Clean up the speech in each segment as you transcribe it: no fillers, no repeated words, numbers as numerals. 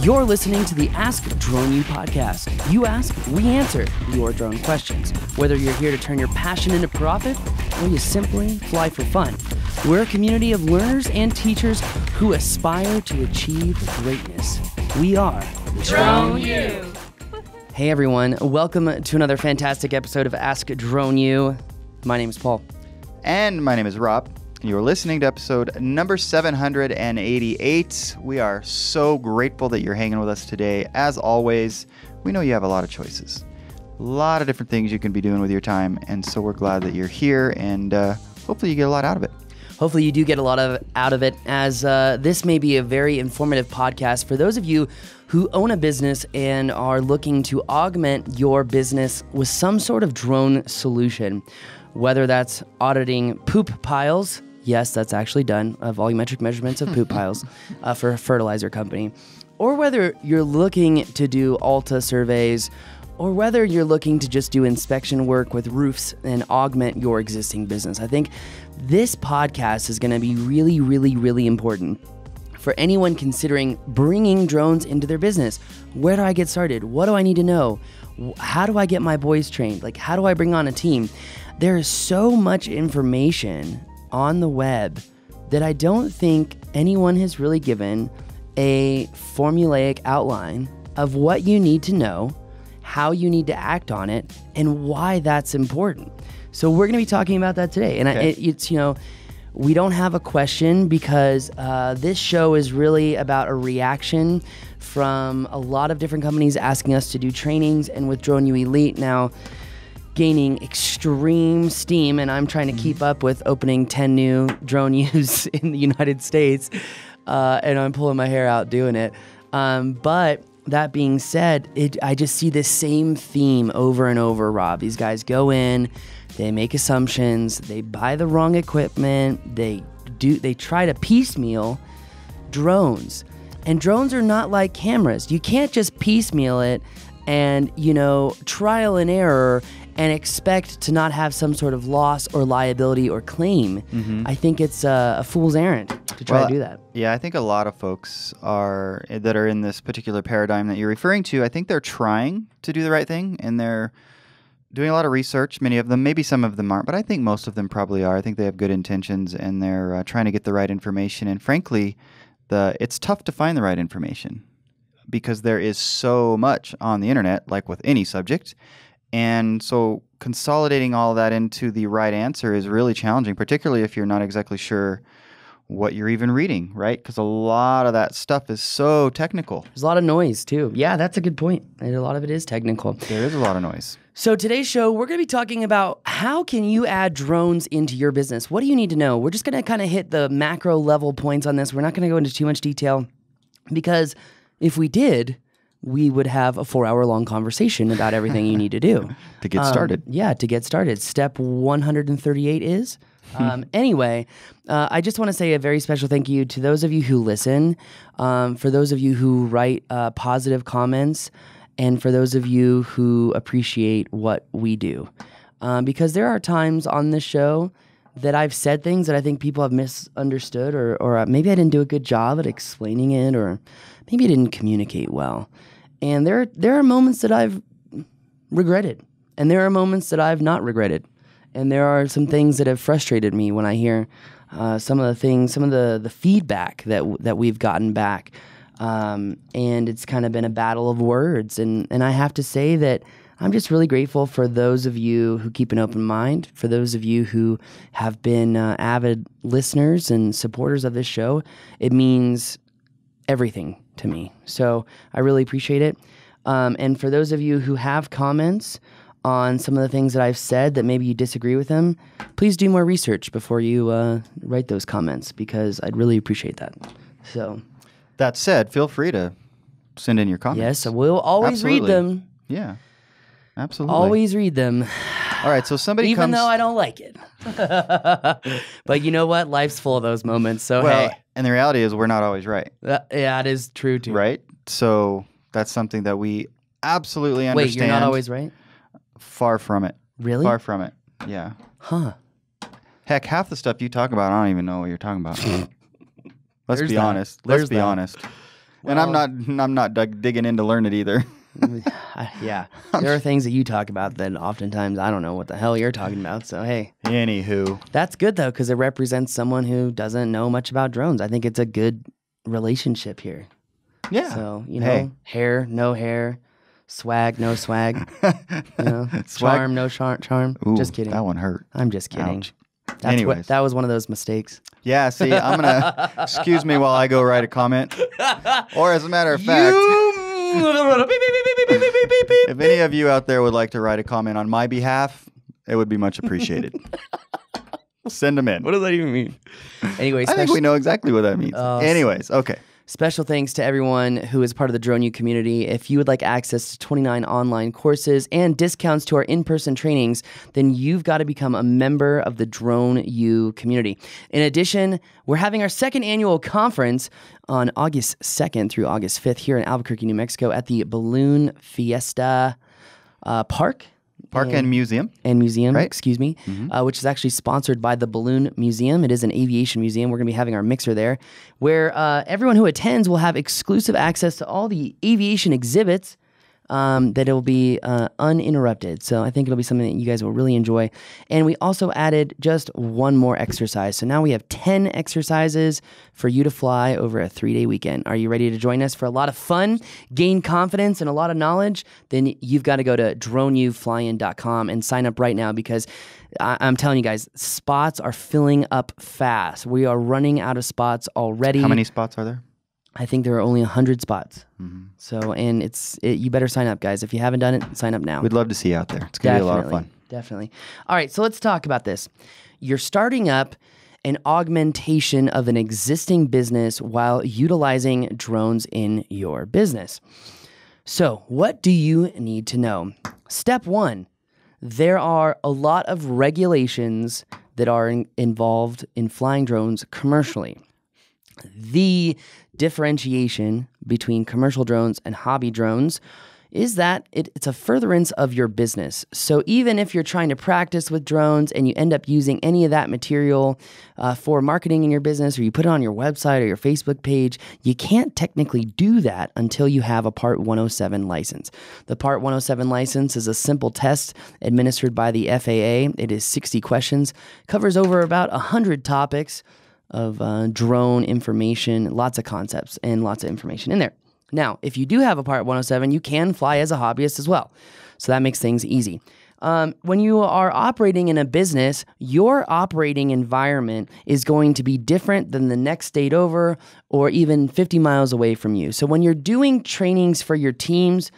You're listening to the Ask Drone U podcast. You ask, we answer your drone questions. Whether you're here to turn your passion into profit or you simply fly for fun. We're a community of learners and teachers who aspire to achieve greatness. We are Drone U. Hey everyone, welcome to another fantastic episode of Ask Drone U. My name is Paul. And my name is Rob. You're listening to episode number 788. We are so grateful that you're hanging with us today. As always, we know you have a lot of choices, a lot of different things you can be doing with your time, and so we're glad that you're here, and hopefully you get a lot out of it. Hopefully you do get a lot out of it, as this may be a very informative podcast for those of you who own a business and are looking to augment your business with some sort of drone solution, whether that's auditing poop piles. Yes, that's actually done, volumetric measurements of poop piles for a fertilizer company. Or whether you're looking to do Alta surveys, or whether you're looking to just do inspection work with roofs and augment your existing business. I think this podcast is going to be really, really, really important for anyone considering bringing drones into their business. Where do I get started? What do I need to know? How do I get my boys trained? Like, how do I bring on a team? There is so much information on the web that I don't think anyone has really given a formulaic outline of what you need to know, how you need to act on it, and why that's important. So we're going to be talking about that today. And okay. It's, we don't have a question because this show is really about a reaction from a lot of different companies asking us to do trainings, and with Drone U Elite now gaining extreme steam, and I'm trying to keep up with opening 10 new Drone U's in the United States, and I'm pulling my hair out doing it. But that being said, I just see this same theme over and over, Rob. These guys go in, they make assumptions, they buy the wrong equipment, they try to piecemeal drones. And drones are not like cameras. You can't just piecemeal it and, trial and error and expect to not have some sort of loss or liability or claim. Mm-hmm. I think it's a fool's errand to try to do that. Yeah, I think a lot of folks that are in this particular paradigm that you're referring to, I think they're trying to do the right thing, and they're doing a lot of research. Many of them, maybe some of them aren't, but I think most of them probably are. I think they have good intentions, and they're trying to get the right information. And frankly, it's tough to find the right information because there is so much on the internet, like with any subject. And so consolidating all that into the right answer is really challenging, particularly if you're not exactly sure what you're even reading, right? Because a lot of that stuff is so technical. There's a lot of noise, too. Yeah, that's a good point. And a lot of it is technical. There is a lot of noise. So today's show, we're going to be talking about how can you add drones into your business? What do you need to know? We're just going to kind of hit the macro level points on this. We're not going to go into too much detail because if we did, we would have a 4-hour-long conversation about everything you need to do. To get started. Yeah, to get started. Step 138 is... Anyway, I just want to say a very special thank you to those of you who listen, for those of you who write positive comments, and for those of you who appreciate what we do. Because there are times on this show that I've said things that I think people have misunderstood, or maybe I didn't do a good job at explaining it, or maybe I didn't communicate well. And there are moments that I've regretted, and there are moments that I've not regretted. And there are some things that have frustrated me when I hear some of the feedback that we've gotten back. And it's kind of been a battle of words. And I have to say that I'm just really grateful for those of you who keep an open mind, for those of you who have been avid listeners and supporters of this show. It means everything to me. So I really appreciate it. And for those of you who have comments on some of the things that I've said that maybe you disagree with them, please do more research before you write those comments, because I'd really appreciate that. So, that said, feel free to send in your comments. Yes, we'll always read them. Yeah, absolutely. Always read them. All right, so somebody Even though I don't like it. But you know what? Life's full of those moments, so hey. And the reality is we're not always right. Yeah, it is true, too. Right? So that's something that we absolutely understand. Wait, you're not always right? Far from it. Really? Far from it. Yeah. Huh. Heck, half the stuff you talk about, I don't even know what you're talking about. Let's be honest. And I'm not digging in to learn it either. Yeah. There are things that you talk about that oftentimes I don't know what the hell you're talking about. So, hey. Anywho. That's good, though, because it represents someone who doesn't know much about drones. I think it's a good relationship here. Yeah. So, hair, no hair, swag, no swag, charm, no charm. Ooh, just kidding. That one hurt. I'm just kidding. Ouch. Anyways. That was one of those mistakes. Yeah, see, I'm going to, excuse me while I go write a comment. Or as a matter of fact, if any of you out there would like to write a comment on my behalf, it would be much appreciated. Send them in. What does that even mean? Anyways, I think we know exactly what that means. Anyways, okay. Special thanks to everyone who is part of the Drone U community. If you would like access to 29 online courses and discounts to our in-person trainings, then you've got to become a member of the Drone U community. In addition, we're having our second annual conference on August 2nd through August 5th here in Albuquerque, New Mexico at the Balloon Fiesta Park and Museum. And museum, right? Excuse me, which is actually sponsored by the Balloon Museum. It is an aviation museum. We're going to be having our mixer there, where everyone who attends will have exclusive access to all the aviation exhibits that it will be uninterrupted. So I think it'll be something that you guys will really enjoy. And we also added just one more exercise. So now we have 10 exercises for you to fly over a 3-day weekend. Are you ready to join us for a lot of fun, gain confidence, and a lot of knowledge? Then you've got to go to droneuflyin.com and sign up right now, because I'm telling you guys, spots are filling up fast. We are running out of spots already. How many spots are there? I think there are only 100 spots. So, and you better sign up, guys. If you haven't done it, sign up now. We'd love to see you out there. It's going to be a lot of fun. Definitely. All right, so let's talk about this. You're starting up an augmentation of an existing business while utilizing drones in your business. So, what do you need to know? Step 1, there are a lot of regulations that are involved in flying drones commercially. The differentiation between commercial drones and hobby drones is that it's a furtherance of your business. So even if you're trying to practice with drones and you end up using any of that material for marketing in your business, or you put it on your website or your Facebook page, you can't technically do that until you have a Part 107 license. The Part 107 license is a simple test administered by the FAA. It is 60 questions, covers over about 100 topics of drone information, lots of concepts and lots of information in there. Now, if you do have a Part 107, you can fly as a hobbyist as well. So that makes things easy. When you are operating in a business, your operating environment is going to be different than the next state over or even 50 miles away from you. So when you're doing trainings for your teams,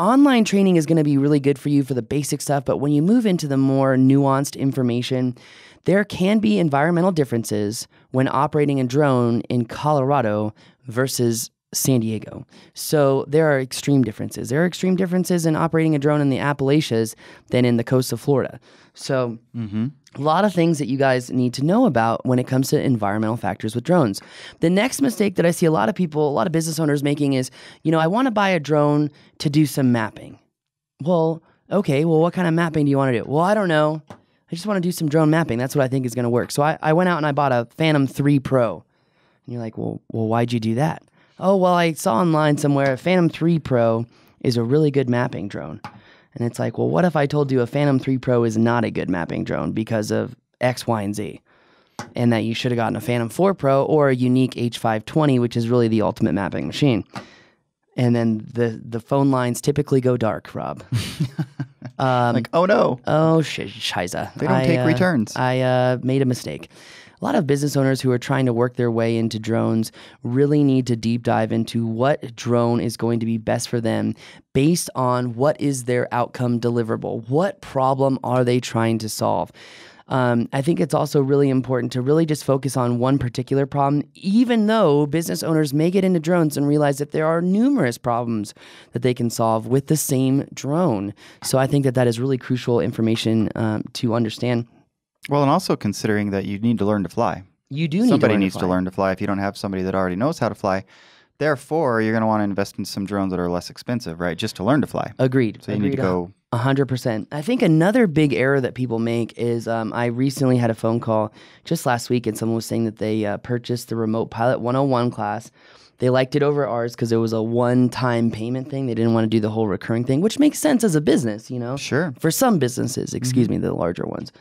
online training is going to be really good for you for the basic stuff. But when you move into the more nuanced information, there can be environmental differences when operating a drone in Colorado versus San Diego. So there are extreme differences. There are extreme differences in operating a drone in the Appalachians than in the coast of Florida. So a lot of things that you guys need to know about when it comes to environmental factors with drones. The next mistake that I see a lot of business owners making is, I want to buy a drone to do some mapping. Well, okay, what kind of mapping do you want to do? Well, I don't know. I just want to do some drone mapping. That's what I think is going to work. So I went out and I bought a Phantom 3 Pro. And you're like, well, why'd you do that? Oh, well, I saw online somewhere a Phantom 3 Pro is a really good mapping drone. And it's like, well, what if I told you a Phantom 3 Pro is not a good mapping drone because of X, Y, and Z? And that you should have gotten a Phantom 4 Pro or a unique H520, which is really the ultimate mapping machine. And then the phone lines typically go dark, Rob. Like, oh no. Oh, shiza. They don't take returns. I made a mistake. A lot of business owners who are trying to work their way into drones really need to deep dive into what drone is going to be best for them based on what is their outcome deliverable. What problem are they trying to solve? I think it's also really important to really just focus on one particular problem, even though business owners may get into drones and realize that there are numerous problems that they can solve with the same drone. So I think that is really crucial information to understand. Well, and also considering that you need to learn to fly. You do need Somebody needs to learn to fly if you don't have somebody that already knows how to fly. Therefore, you're going to want to invest in some drones that are less expensive, right? Just to learn to fly. Agreed. So you need to go 100%. I think another big error that people make is I recently had a phone call just last week and someone was saying that they purchased the Remote Pilot 101 class They liked it over ours because it was a one-time payment thing. They didn't want to do the whole recurring thing, which makes sense as a business, Sure. For some businesses, excuse me, the larger ones.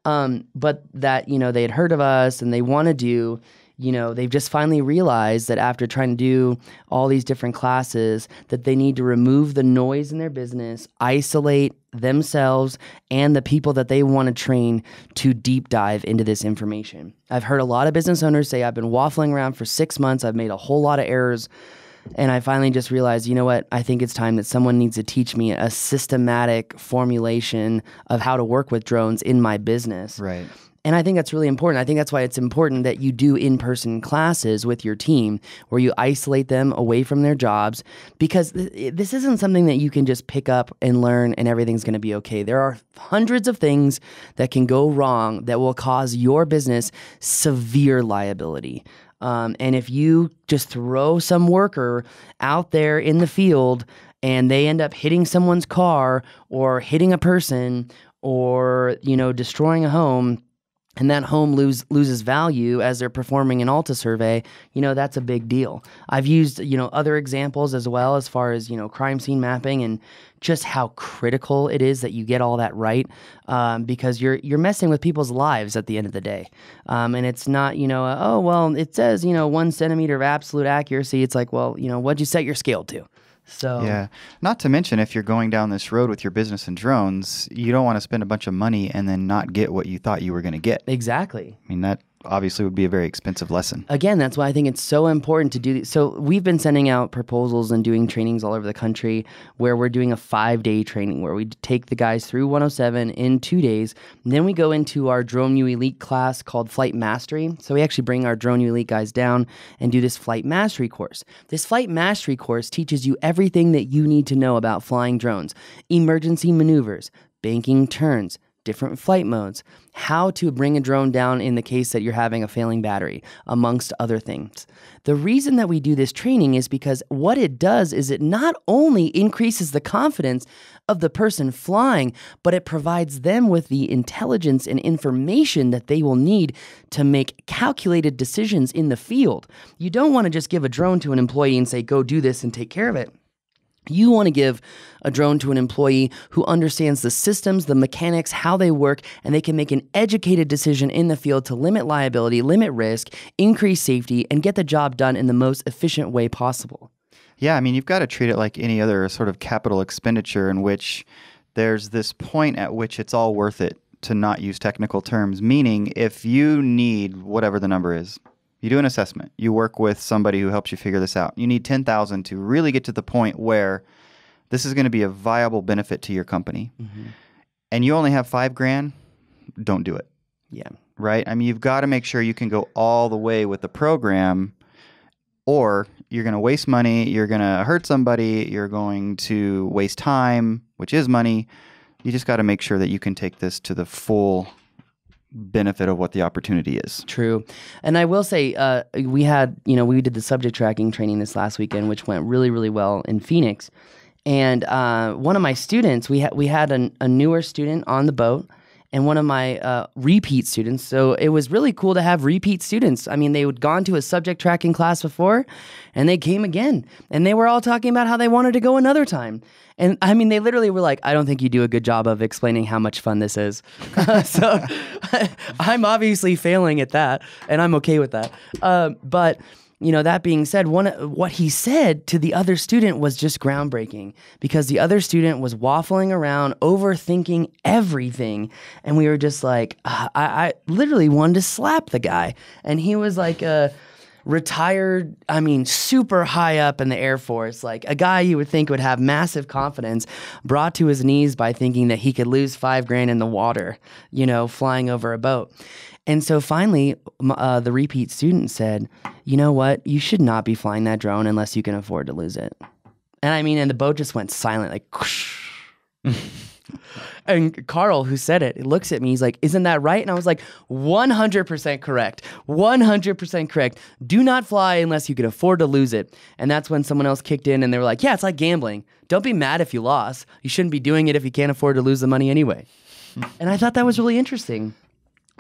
But that, they had heard of us and they want to do, they've just finally realized that after trying to do all these different classes, that they need to remove the noise in their business, isolate themselves and the people that they want to train to deep dive into this information. I've heard a lot of business owners say, I've been waffling around for 6 months. I've made a whole lot of errors. And I finally just realized, you know what? I think it's time that someone needs to teach me a systematic formulation of how to work with drones in my business. Right. And I think that's really important. I think that's why it's important that you do in-person classes with your team where you isolate them away from their jobs, because this isn't something that you can just pick up and learn and everything's going to be okay. There are hundreds of things that can go wrong that will cause your business severe liability. And if you just throw some worker out there in the field and they end up hitting someone's car or hitting a person or, destroying a home, and that home loses value as they're performing an Alta survey, that's a big deal. I've used, other examples as well as far as, crime scene mapping and just how critical it is that you get all that right, because you're messing with people's lives at the end of the day. And it's not, it says, 1 centimeter of absolute accuracy. It's like, well, what'd you set your scale to? So yeah, not to mention if you're going down this road with your business and drones, you don't want to spend a bunch of money and then not get what you thought you were going to get. Exactly. I mean, that obviously would be a very expensive lesson. Again, that's why I think it's so important to do. So we've been sending out proposals and doing trainings all over the country where we're doing a 5-day training where we take the guys through 107 in 2 days. And then we go into our Drone U Elite class called Flight Mastery. So we actually bring our Drone U Elite guys down and do this Flight Mastery course. This Flight Mastery course teaches you everything that you need to know about flying drones, emergency maneuvers, banking turns, different flight modes, how to bring a drone down in the case that you're having a failing battery, amongst other things. The reason that we do this training is because what it does is it not only increases the confidence of the person flying, but it provides them with the intelligence and information that they will need to make calculated decisions in the field. You don't want to just give a drone to an employee and say, go do this and take care of it. You want to give a drone to an employee who understands the systems, the mechanics, how they work, and they can make an educated decision in the field to limit liability, limit risk, increase safety, and get the job done in the most efficient way possible. Yeah, I mean, you've got to treat it like any other sort of capital expenditure in which there's this point at which it's all worth it to not use technical terms, meaning if you need whatever the number is, you do an assessment. You work with somebody who helps you figure this out. You need $10,000 to really get to the point where this is going to be a viable benefit to your company. Mm-hmm. And you only have $5,000, don't do it. Yeah. Right? I mean, you've got to make sure you can go all the way with the program, or you're going to waste money, you're going to hurt somebody, you're going to waste time, which is money. You just got to make sure that you can take this to the full benefit of what the opportunity is. True. And I will say, we did the subject tracking training this last weekend, which went really, really well in Phoenix. And one of my students, we had a newer student on the boat and one of my repeat students. So it was really cool to have repeat students. I mean, they had gone to a subject tracking class before and they came again. And they were all talking about how they wanted to go another time. And I mean, they literally were like, I don't think you do a good job of explaining how much fun this is. So I'm obviously failing at that, and I'm okay with that. But that being said, what he said to the other student was just groundbreaking, because the other student was waffling around, overthinking everything. And we were just like, I literally wanted to slap the guy. And he was like retired, super high up in the Air Force, like a guy you would think would have massive confidence, brought to his knees by thinking that he could lose $5,000 in the water, flying over a boat. And so finally, the repeat student said, you know what? You should not be flying that drone unless you can afford to lose it. And the boat just went silent, like, whoosh. And Carl, who said it, looks at me. He's like, isn't that right? And I was like, 100% correct. 100% correct. Do not fly unless you can afford to lose it. And that's when someone else kicked in and they were like, yeah, it's like gambling. Don't be mad if you lost. You shouldn't be doing it if you can't afford to lose the money anyway. And I thought that was really interesting.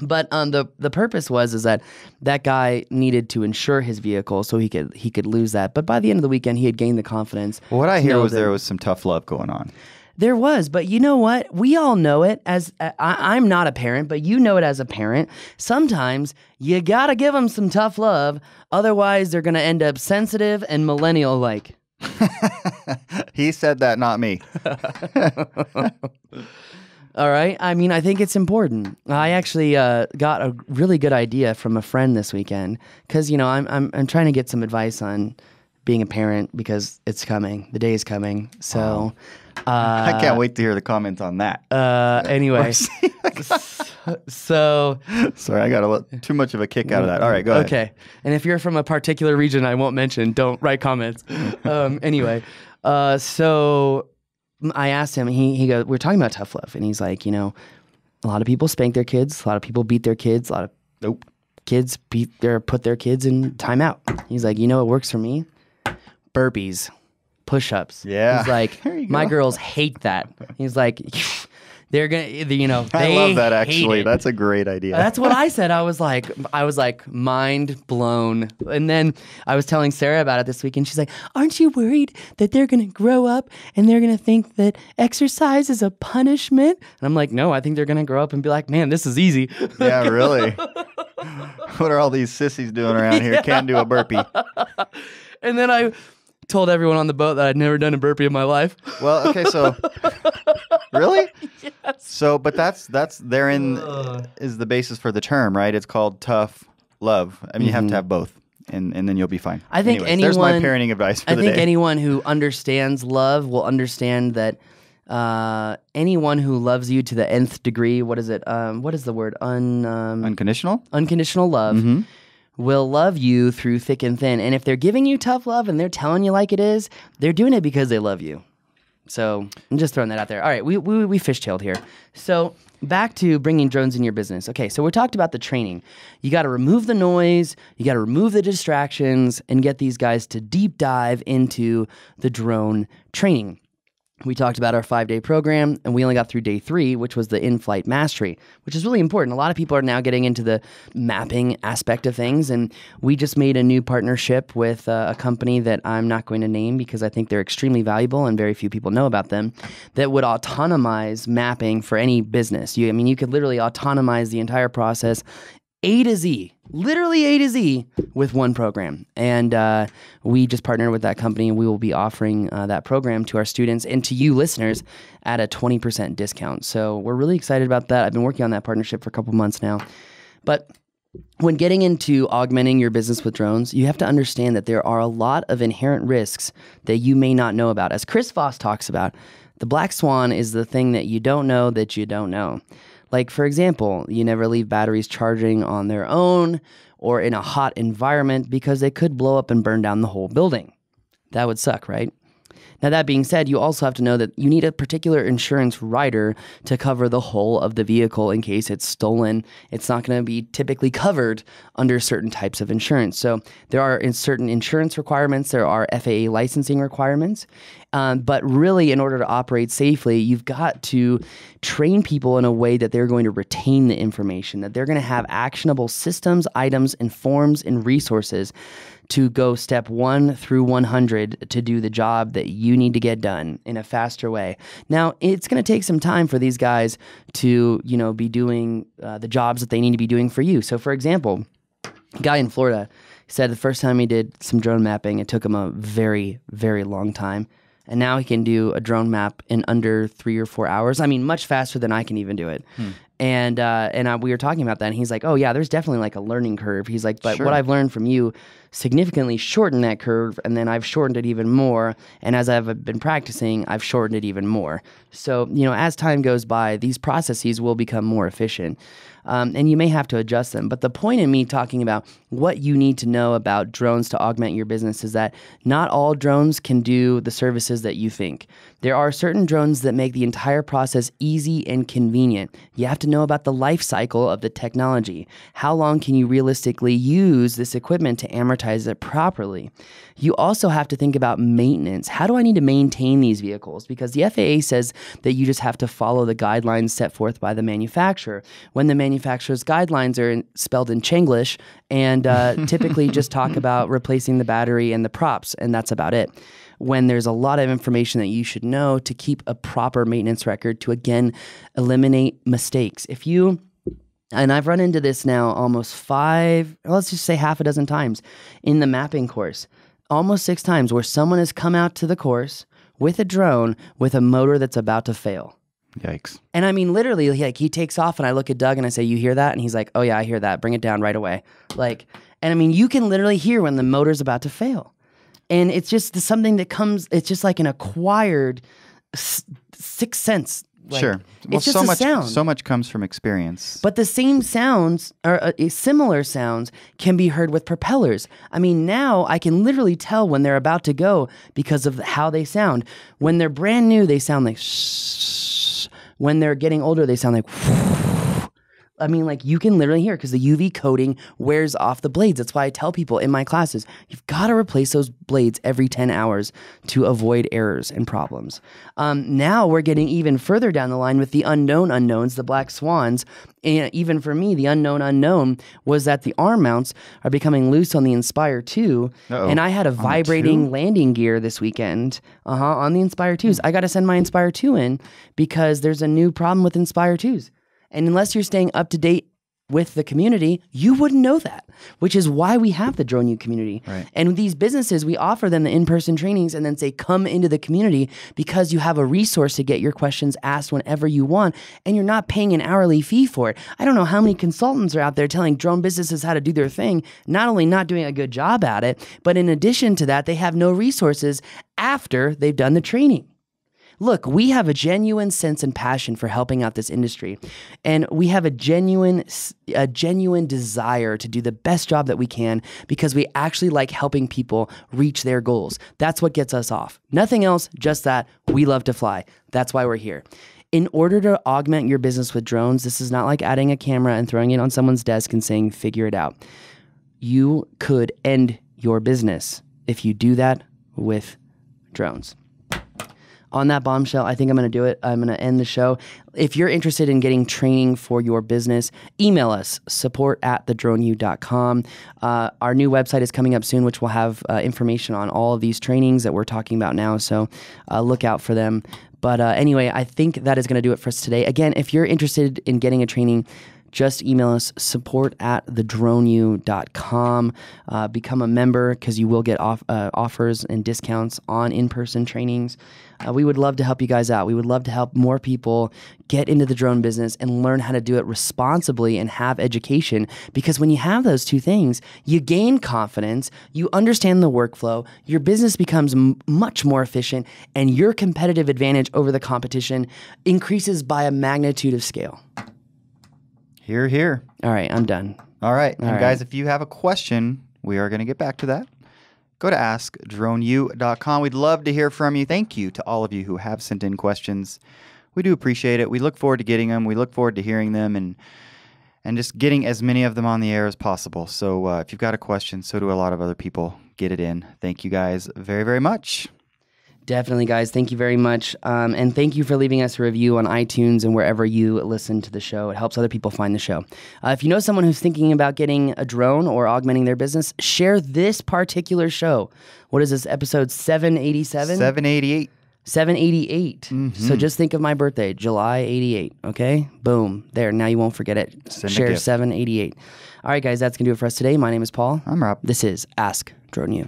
But the purpose is that guy needed to insure his vehicle so he could lose that. But by the end of the weekend, he had gained the confidence. Well, what I hear was there was some tough love going on. There was, but you know what? We all know it as I'm not a parent, but you know it as a parent. Sometimes you gotta give them some tough love, otherwise they're gonna end up sensitive and millennial-like. He said that, not me. All right. I mean, I think it's important. I actually got a really good idea from a friend this weekend because I'm trying to get some advice on being a parent because it's coming. The day is coming. So. I can't wait to hear the comments on that. Anyway, so sorry, I got too much of a kick out of that. All right, go ahead. Okay, and if you're from a particular region I won't mention, don't write comments. Anyway, so I asked him. He goes, "We're talking about tough love," and he's like, a lot of people spank their kids, a lot of people beat their kids, a lot of kids put their kids in timeout. He's like, what works for me? Burpees. Push-ups. Yeah. He's like, my girls hate that. He's like, they're gonna, they I love that actually. Hate it. That's a great idea. That's what I said. I was like mind blown. And then I was telling Sarah about it this week, and she's like, "Aren't you worried that they're gonna grow up and they're gonna think that exercise is a punishment?" And I'm like, "No, I think they're gonna grow up and be like, man, this is easy." Yeah, really. What are all these sissies doing around here? Can't do a burpee. And then I told everyone on the boat that I'd never done a burpee in my life. Well, okay, so really? Yes. So, but that's therein is the basis for the term, right? It's called tough love. I mean, you have to have both, and then you'll be fine. I think there's my parenting advice for the day. I think anyone who understands love will understand that anyone who loves you to the nth degree, what is it? What is the word? Unconditional? Unconditional love. Will love you through thick and thin. And if they're giving you tough love and they're telling you like it is, they're doing it because they love you. So I'm just throwing that out there. All right, we fishtailed here. So back to bringing drones in your business. Okay, so we talked about the training. You got to remove the noise, you got to remove the distractions, and get these guys to deep dive into the drone training. We talked about our 5-day program, and we only got through day 3, which was the in-flight mastery, which is really important. A lot of people are now getting into the mapping aspect of things, and we just made a new partnership with a company that I'm not going to name because I think they're extremely valuable and very few people know about them, that would autonomize mapping for any business. You could literally autonomize the entire process A to Z, literally A to Z with one program. And we just partnered with that company, and we will be offering that program to our students and to you listeners at a 20% discount. So we're really excited about that. I've been working on that partnership for a couple months now. But when getting into augmenting your business with drones, you have to understand that there are a lot of inherent risks that you may not know about. As Chris Voss talks about, the black swan is the thing that you don't know that you don't know. Like, for example, you never leave batteries charging on their own or in a hot environment because they could blow up and burn down the whole building. That would suck, right? Now, that being said, you also have to know that you need a particular insurance rider to cover the whole of the vehicle in case it's stolen. It's not going to be typically covered under certain types of insurance. So there are certain insurance requirements. There are FAA licensing requirements. But really, in order to operate safely, you've got to train people in a way that they're going to retain the information, that they're going to have actionable systems, items, and forms and resources to go step 1 through 100 to do the job that you need to get done in a faster way. Now, it's going to take some time for these guys to, be doing the jobs that they need to be doing for you. So, for example, a guy in Florida said the first time he did some drone mapping, it took him a very, very long time. And now he can do a drone map in under 3 or 4 hours. I mean, much faster than I can even do it. And we were talking about that, and he's like, "Oh yeah, there's definitely like a learning curve." He's like, "But what I've learned from you significantly shortened that curve, and then I've shortened it even more. And as I've been practicing, I've shortened it even more. So as time goes by, these processes will become more efficient." And you may have to adjust them. But the point in me talking about what you need to know about drones to augment your business is that not all drones can do the services that you think. There are certain drones that make the entire process easy and convenient. You have to know about the life cycle of the technology. How long can you realistically use this equipment to amortize it properly? You also have to think about maintenance. How do I need to maintain these vehicles? Because the FAA says that you just have to follow the guidelines set forth by the manufacturer. When the manufacturer's guidelines are spelled in Chinglish and typically just talk about replacing the battery and the props, and that's about it. When there's a lot of information that you should know to keep a proper maintenance record to, again, eliminate mistakes. And I've run into this now almost let's just say half a dozen times in the mapping course, almost 6 times where someone has come out to the course with a drone with a motor that's about to fail. Yikes. And I mean, literally, like, he takes off and I look at Doug and I say, "You hear that?" And he's like, "Oh yeah, I hear that. Bring it down right away." And I mean, you can literally hear when the motor's about to fail. And it's just something that comes, it's just like an acquired sixth sense. Sure. Well, it's just a sound. So much comes from experience. But the same sounds, or similar sounds, can be heard with propellers. I mean, now I can literally tell when they're about to go because of how they sound. When they're brand new, they sound like shh. When they're getting older, they sound like I mean, like, you can literally hear because the UV coating wears off the blades. That's why I tell people in my classes, you've got to replace those blades every 10 hours to avoid errors and problems. Now we're getting even further down the line with the unknown unknowns, the black swans. And even for me, the unknown unknown was that the arm mounts are becoming loose on the Inspire 2. Uh-oh. And I had a vibrating landing gear this weekend on the Inspire 2s. I got to send my Inspire 2 in because there's a new problem with Inspire 2s. And unless you're staying up to date with the community, you wouldn't know that, which is why we have the Drone U community. Right. And with these businesses, we offer them the in-person trainings and then say, come into the community because you have a resource to get your questions asked whenever you want, and you're not paying an hourly fee for it. I don't know how many consultants are out there telling drone businesses how to do their thing, not only not doing a good job at it, but in addition to that, they have no resources after they've done the training. Look, we have a genuine sense and passion for helping out this industry, and we have a genuine desire to do the best job that we can because we actually like helping people reach their goals. That's what gets us off. Nothing else, just that we love to fly. That's why we're here. In order to augment your business with drones, this is not like adding a camera and throwing it on someone's desk and saying, figure it out. You could end your business if you do that with drones. On that bombshell, I think I'm going to do it. I'm going to end the show. If you're interested in getting training for your business, email us, support@thedroneu.com. Our new website is coming up soon, which will have information on all of these trainings that we're talking about now, so look out for them. But anyway, I think that is going to do it for us today. Again, if you're interested in getting a training, just email us, support@thedroneu.com. Become a member because you will get offers and discounts on in-person trainings. We would love to help you guys out. We would love to help more people get into the drone business and learn how to do it responsibly and have education, because when you have those two things, you gain confidence, you understand the workflow, your business becomes much more efficient, and your competitive advantage over the competition increases by a magnitude of scale. Hear, hear. All right, I'm done. All right. All And right. guys, if you have a question, we are going to get back to that. Go to askdroneu.com. We'd love to hear from you. Thank you to all of you who have sent in questions. We do appreciate it. We look forward to getting them. We look forward to hearing them and just getting as many of them on the air as possible. So if you've got a question, so do a lot of other people. Get it in. Thank you guys very, very much. Definitely, guys. Thank you very much. And thank you for leaving us a review on iTunes and wherever you listen to the show. It helps other people find the show. If you know someone who's thinking about getting a drone or augmenting their business, share this particular show. What is this, episode 787? 788. 788. Mm-hmm. So just think of my birthday, July 88. Okay? Boom. There. Now you won't forget it. Share 788. All right, guys. That's going to do it for us today. My name is Paul. I'm Rob. This is Ask Drone U.